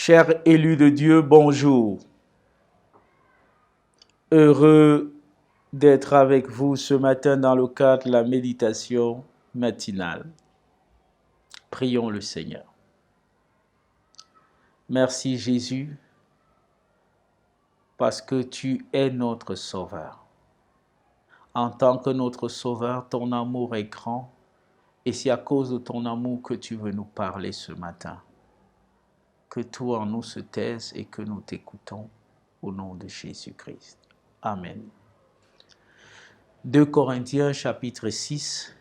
Chers élus de Dieu, bonjour. Heureux d'être avec vous ce matin dans le cadre de la méditation matinale. Prions le Seigneur. Merci Jésus, parce que tu es notre Sauveur. En tant que notre Sauveur, ton amour est grand et c'est à cause de ton amour que tu veux nous parler ce matin. Que tout en nous se taise et que nous t'écoutons au nom de Jésus-Christ. Amen. 2 Corinthiens chapitre 6,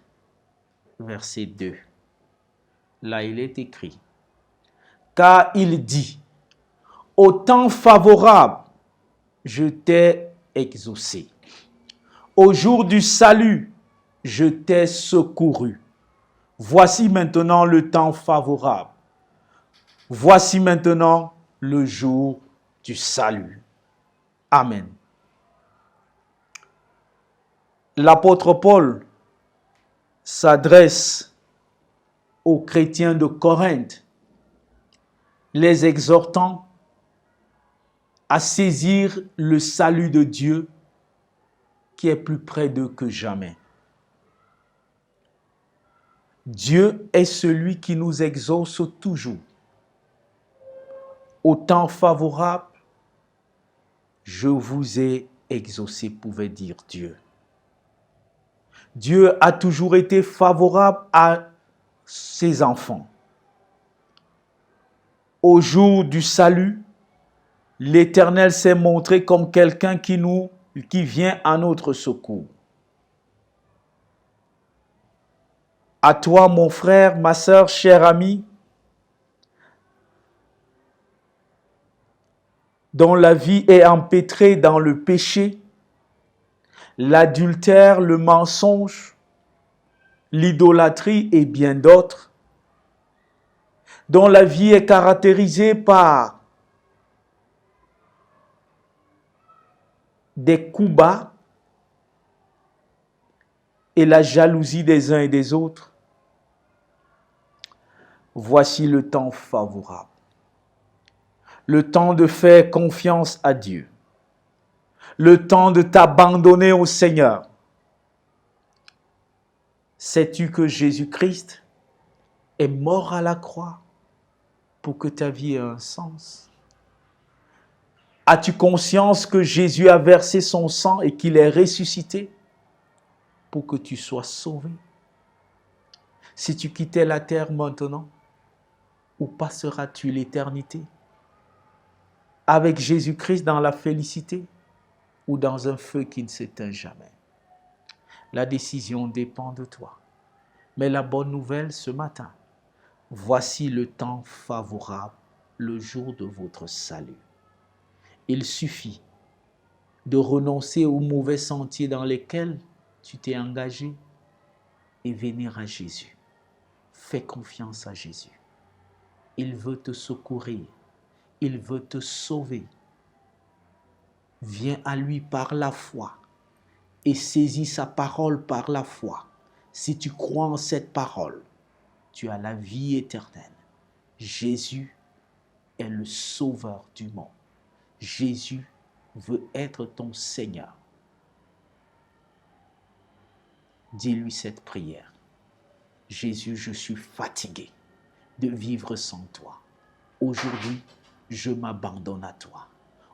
verset 2. Là, il est écrit, « Car il dit, au temps favorable, je t'ai exaucé. Au jour du salut, je t'ai secouru. Voici maintenant le temps favorable. Voici maintenant le jour du salut. » Amen. L'apôtre Paul s'adresse aux chrétiens de Corinthe, les exhortant à saisir le salut de Dieu qui est plus près d'eux que jamais. Dieu est celui qui nous exauce toujours. Au temps favorable, je vous ai exaucé, pouvait dire Dieu. Dieu a toujours été favorable à ses enfants. Au jour du salut, l'Éternel s'est montré comme quelqu'un qui vient à notre secours. À toi, mon frère, ma sœur, cher ami, dont la vie est empêtrée dans le péché, l'adultère, le mensonge, l'idolâtrie et bien d'autres, dont la vie est caractérisée par des coups bas et la jalousie des uns et des autres. Voici le temps favorable. Le temps de faire confiance à Dieu. Le temps de t'abandonner au Seigneur. Sais-tu que Jésus-Christ est mort à la croix pour que ta vie ait un sens? As-tu conscience que Jésus a versé son sang et qu'il est ressuscité pour que tu sois sauvé? Si tu quittais la terre maintenant, où passeras-tu l'éternité? Avec Jésus-Christ dans la félicité ou dans un feu qui ne s'éteint jamais? La décision dépend de toi. Mais la bonne nouvelle ce matin, voici le temps favorable, le jour de votre salut. Il suffit de renoncer aux mauvais sentiers dans lesquels tu t'es engagé et venir à Jésus. Fais confiance à Jésus. Il veut te secourir. Il veut te sauver. Viens à lui par la foi et saisis sa parole par la foi. Si tu crois en cette parole, tu as la vie éternelle. Jésus est le sauveur du monde. Jésus veut être ton Seigneur. Dis-lui cette prière. Jésus, je suis fatigué de vivre sans toi. Aujourd'hui, je m'abandonne à toi.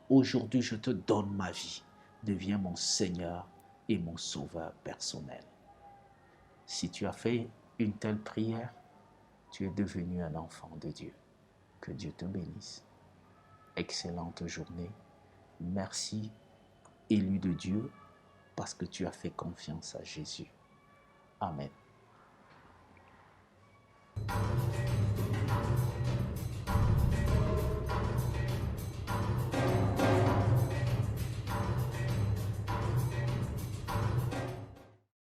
Aujourd'hui, je te donne ma vie. Deviens mon Seigneur et mon Sauveur personnel. Si tu as fait une telle prière, tu es devenu un enfant de Dieu. Que Dieu te bénisse. Excellente journée. Merci, élu de Dieu, parce que tu as fait confiance à Jésus. Amen.